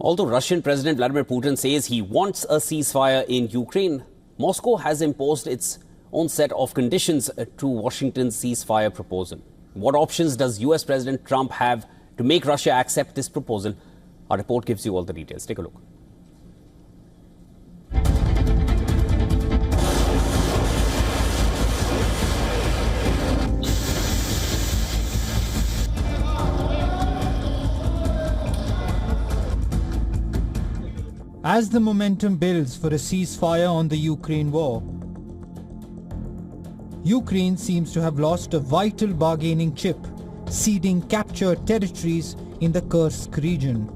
Although Russian President Vladimir Putin says he wants a ceasefire in Ukraine, Moscow has imposed its own set of conditions to Washington's ceasefire proposal. What options does US President Trump have to make Russia accept this proposal? Our report gives you all the details. Take a look. As the momentum builds for a ceasefire on the Ukraine war, Ukraine seems to have lost a vital bargaining chip, ceding captured territories in the Kursk region.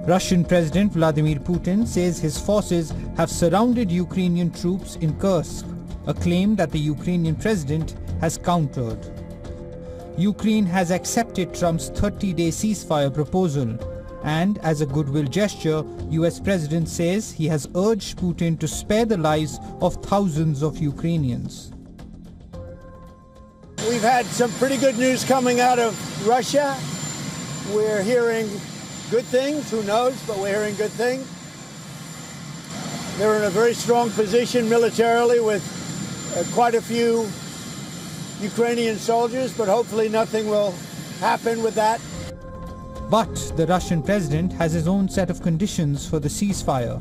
Russian President Vladimir Putin says his forces have surrounded Ukrainian troops in Kursk, a claim that the Ukrainian president has countered. Ukraine has accepted Trump's 30-day ceasefire proposal, and as a goodwill gesture, US President says he has urged Putin to spare the lives of thousands of Ukrainians. We've had some pretty good news coming out of Russia. We're hearing good things, who knows, but we're hearing good things. They're in a very strong position militarily with quite a few Ukrainian soldiers, but hopefully nothing will happen with that. But the Russian president has his own set of conditions for the ceasefire.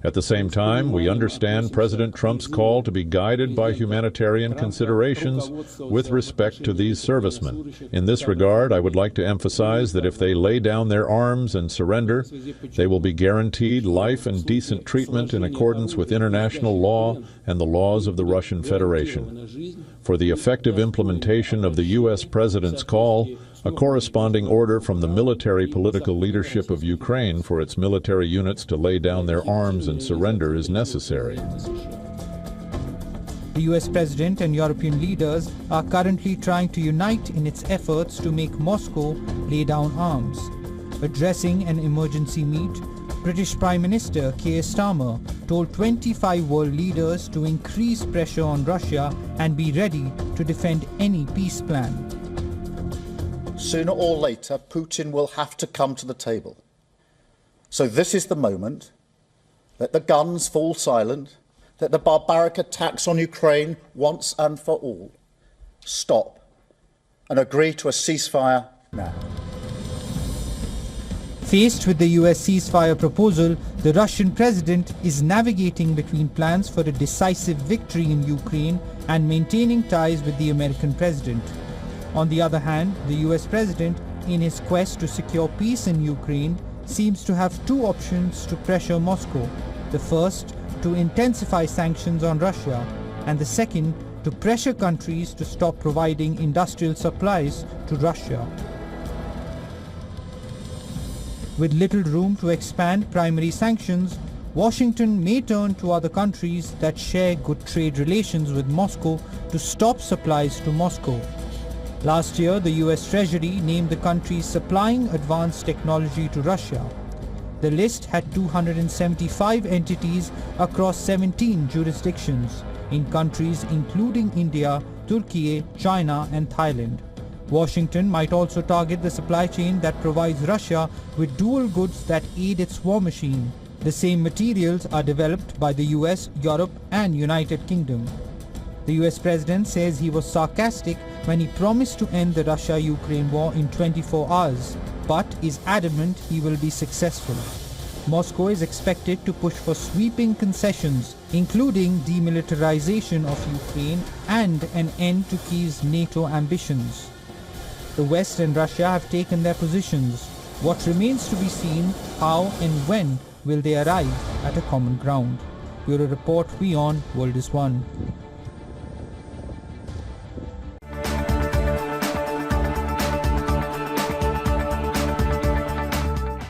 At the same time, we understand President Trump's call to be guided by humanitarian considerations with respect to these servicemen. In this regard, I would like to emphasize that if they lay down their arms and surrender, they will be guaranteed life and decent treatment in accordance with international law and the laws of the Russian Federation. For the effective implementation of the U.S. President's call, a corresponding order from the military political leadership of Ukraine for its military units to lay down their arms and surrender is necessary. The US president and European leaders are currently trying to unite in its efforts to make Moscow lay down arms. Addressing an emergency meet, British Prime Minister Keir Starmer told 25 world leaders to increase pressure on Russia and be ready to defend any peace plan. Sooner or later, Putin will have to come to the table. So this is the moment. Let the guns fall silent. Let the barbaric attacks on Ukraine once and for all stop and agree to a ceasefire now. Faced with the US ceasefire proposal, the Russian president is navigating between plans for a decisive victory in Ukraine and maintaining ties with the American president. On the other hand, the US president, in his quest to secure peace in Ukraine, seems to have two options to pressure Moscow. The first, to intensify sanctions on Russia, and the second, to pressure countries to stop providing industrial supplies to Russia. With little room to expand primary sanctions, Washington may turn to other countries that share good trade relations with Moscow to stop supplies to Moscow. Last year, the US Treasury named the countries supplying advanced technology to Russia. The list had 275 entities across 17 jurisdictions, in countries including India, Turkey, China and Thailand. Washington might also target the supply chain that provides Russia with dual goods that aid its war machine. The same materials are developed by the US, Europe and United Kingdom. The US president says he was sarcastic when he promised to end the Russia-Ukraine war in 24 hours, but is adamant he will be successful. Moscow is expected to push for sweeping concessions, including demilitarization of Ukraine and an end to Kyiv's NATO ambitions. The West and Russia have taken their positions. What remains to be seen, how and when will they arrive at a common ground. Bureau Report, WION World is One.